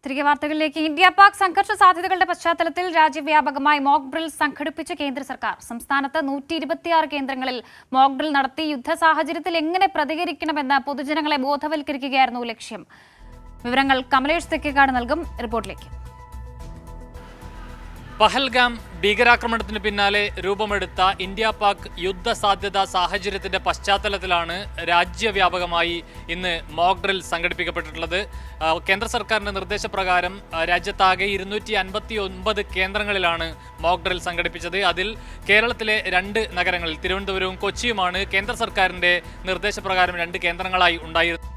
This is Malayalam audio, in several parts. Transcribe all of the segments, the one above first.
തിരികെ വാർത്തകളിലേക്ക്. ഇന്ത്യ പാക് സംഘർഷ സാധ്യതകളുടെ പശ്ചാത്തലത്തിൽ രാജ്യവ്യാപകമായി മോക്ക് ഡ്രിൽ സംഘടിപ്പിച്ച കേന്ദ്ര സർക്കാർ. സംസ്ഥാനത്ത് 126 കേന്ദ്രങ്ങളിൽ മോക്ക് ഡ്രിൽ നടത്തി യുദ്ധ സാഹചര്യത്തിൽ എങ്ങനെ പ്രതികരിക്കണമെന്ന് പൊതുജനങ്ങളെ ബോധവൽക്കരിക്കുകയായിരുന്നു ലക്ഷ്യം. വിവരങ്ങൾ കമലേഷ് തെക്കേക്കാട് നൽകും. റിപ്പോർട്ടിലേക്ക്. പഹൽഗാം ഭീകരാക്രമണത്തിന് പിന്നാലെ രൂപമെടുത്ത ഇന്ത്യ പാക് യുദ്ധ സാധ്യതാ സാഹചര്യത്തിന്റെ പശ്ചാത്തലത്തിലാണ് രാജ്യവ്യാപകമായി ഇന്ന് മോക്ക് ഡ്രിൽ സംഘടിപ്പിക്കപ്പെട്ടിട്ടുള്ളത്. കേന്ദ്ര സർക്കാരിന്റെ നിർദ്ദേശപ്രകാരം രാജ്യത്താകെ 259 കേന്ദ്രങ്ങളിലാണ് മോക്ക് ഡ്രിൽ സംഘടിപ്പിച്ചത്. അതിൽ കേരളത്തിലെ 2 നഗരങ്ങളിൽ തിരുവനന്തപുരവും കൊച്ചിയുമാണ് കേന്ദ്ര സർക്കാരിന്റെ നിർദ്ദേശപ്രകാരം 2 കേന്ദ്രങ്ങളായി ഉണ്ടായിരുന്നത്.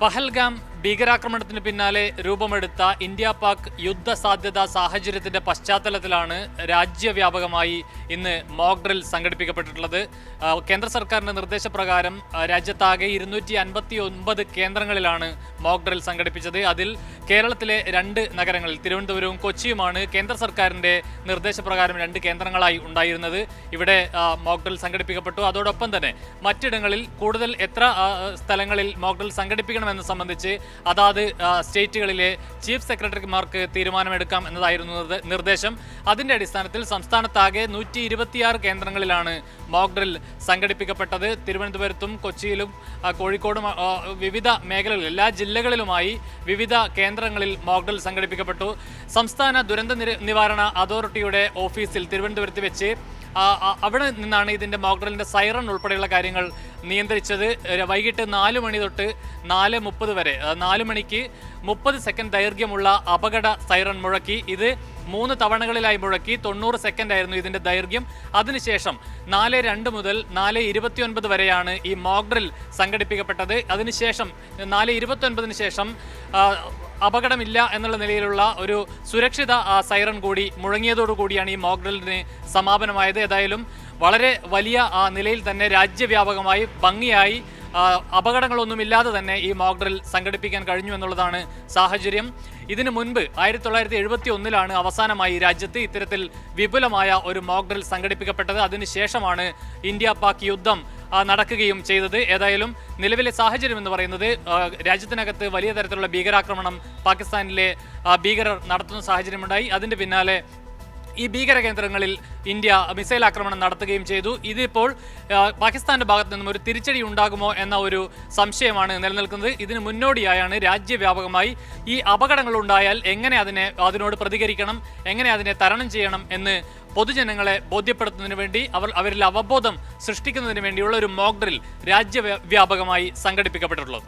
പഹൽഗാം ഭീകരാക്രമണത്തിന് പിന്നാലെ രൂപമെടുത്ത ഇന്ത്യ പാക് യുദ്ധ സാധ്യതാ സാഹചര്യത്തിന്റെ പശ്ചാത്തലത്തിലാണ് രാജ്യവ്യാപകമായി ഇന്ന് മോക്ക് ഡ്രിൽ സംഘടിപ്പിക്കപ്പെട്ടിട്ടുള്ളത്. കേന്ദ്ര സർക്കാരിന്റെ നിർദ്ദേശപ്രകാരം രാജ്യത്താകെ 259 കേന്ദ്രങ്ങളിലാണ് മോക്ക് ഡ്രിൽ സംഘടിപ്പിച്ചത്. അതിൽ കേരളത്തിലെ 2 നഗരങ്ങളിൽ തിരുവനന്തപുരവും കൊച്ചിയുമാണ് കേന്ദ്ര സർക്കാരിന്റെ നിർദ്ദേശപ്രകാരം 2 കേന്ദ്രങ്ങളായി ഉണ്ടായിരുന്നത്. ഇവിടെ മോക്ക് ഡ്രിൽ സംഘടിപ്പിക്കപ്പെട്ടു. അതോടൊപ്പം തന്നെ മറ്റിടങ്ങളിൽ കൂടുതൽ എത്ര സ്ഥലങ്ങളിൽ മോക്ക് ഡ്രിൽ സംഘടിപ്പിക്കണമെന്ന് സംബന്ധിച്ച് അതാത് സ്റ്റേറ്റുകളിലെ ചീഫ് സെക്രട്ടറിമാർക്ക് തീരുമാനമെടുക്കാം എന്നതായിരുന്നു നിർദ്ദേശം. അതിന്റെ അടിസ്ഥാനത്തിൽ സംസ്ഥാനത്താകെ 126 കേന്ദ്രങ്ങളിലാണ് മോക്ക് ഡ്രിൽ സംഘടിപ്പിക്കപ്പെട്ടത്. തിരുവനന്തപുരത്തും കൊച്ചിയിലും കോഴിക്കോടും വിവിധ മേഖലകളിൽ എല്ലാ ജില്ലകളിലുമായി വിവിധ കേന്ദ്രങ്ങളിൽ മോക്ക് ഡ്രിൽ സംഘടിപ്പിക്കപ്പെട്ടു. സംസ്ഥാന ദുരന്ത നിവാരണ അതോറിറ്റിയുടെ ഓഫീസിൽ തിരുവനന്തപുരത്ത് വെച്ച് അവിടെ നിന്നാണ് ഇതിൻ്റെ മോക്ക് ഡ്രില്ലിൻ്റെ സൈറൺ ഉൾപ്പെടെയുള്ള കാര്യങ്ങൾ നിയന്ത്രിച്ചത്. വൈകിട്ട് 4 മണി തൊട്ട് 4:30 വരെ 4 മണിക്ക് 30 സെക്കൻഡ് ദൈർഘ്യമുള്ള അപകട സൈറൺ മുഴക്കി. ഇത് 3 തവണകളിലായി മുഴക്കി. 90 സെക്കൻഡ് ആയിരുന്നു ഇതിൻ്റെ ദൈർഘ്യം. അതിനുശേഷം 4:02 മുതൽ 4:29 വരെയാണ് ഈ മോക്ക് ഡ്രിൽ സംഘടിപ്പിക്കപ്പെട്ടത്. അതിനുശേഷം 4:29 ശേഷം അപകടമില്ല എന്നുള്ള നിലയിലുള്ള ഒരു സുരക്ഷിത സൈറൺ കൂടി മുഴങ്ങിയതോടുകൂടിയാണ് ഈ മോക്ക് ഡ്രില്ലിന് സമാപനമായത്. ഏതായാലും വളരെ വലിയ നിലയിൽ തന്നെ രാജ്യവ്യാപകമായി ഭംഗിയായി അപകടങ്ങളൊന്നുമില്ലാതെ തന്നെ ഈ മോക്ക് ഡ്രിൽ സംഘടിപ്പിക്കാൻ കഴിഞ്ഞു എന്നുള്ളതാണ് സാഹചര്യം. ഇതിനു മുൻപ് 1971-ലാണ് അവസാനമായി രാജ്യത്ത് ഇത്തരത്തിൽ വിപുലമായ ഒരു മോക്ക് ഡ്രിൽ സംഘടിപ്പിക്കപ്പെട്ടത്. അതിനുശേഷമാണ് ഇന്ത്യ പാക് യുദ്ധം നടക്കുകയും ചെയ്തത്. ഏതായാലും നിലവിലെ സാഹചര്യം എന്ന് പറയുന്നത് രാജ്യത്തിനകത്ത് വലിയ തരത്തിലുള്ള ഭീകരാക്രമണം പാകിസ്ഥാനിലെ ഭീകരർ നടത്തുന്ന സാഹചര്യമുണ്ടായി. അതിൻ്റെ പിന്നാലെ ഈ ഭീകര കേന്ദ്രങ്ങളിൽ ഇന്ത്യ മിസൈൽ ആക്രമണം നടത്തുകയും ചെയ്തു. ഇതിപ്പോൾ പാകിസ്ഥാന്റെ ഭാഗത്ത് നിന്നും ഒരു തിരിച്ചടി ഉണ്ടാകുമോ എന്ന ഒരു സംശയമാണ് നിലനിൽക്കുന്നത്. ഇതിന് മുന്നോടിയായാണ് രാജ്യവ്യാപകമായി ഈ അപകടങ്ങൾ ഉണ്ടായാൽ എങ്ങനെ അതിനോട് പ്രതികരിക്കണം, എങ്ങനെ അതിനെ തരണം ചെയ്യണം എന്ന് പൊതുജനങ്ങളെ ബോധ്യപ്പെടുത്തുന്നതിന് വേണ്ടി അവരിൽ അവബോധം സൃഷ്ടിക്കുന്നതിന് വേണ്ടിയുള്ള ഒരു മോക്ക് ഡ്രിൽ രാജ്യവ്യാപകമായി സംഘടിപ്പിക്കപ്പെട്ടിട്ടുള്ളത്.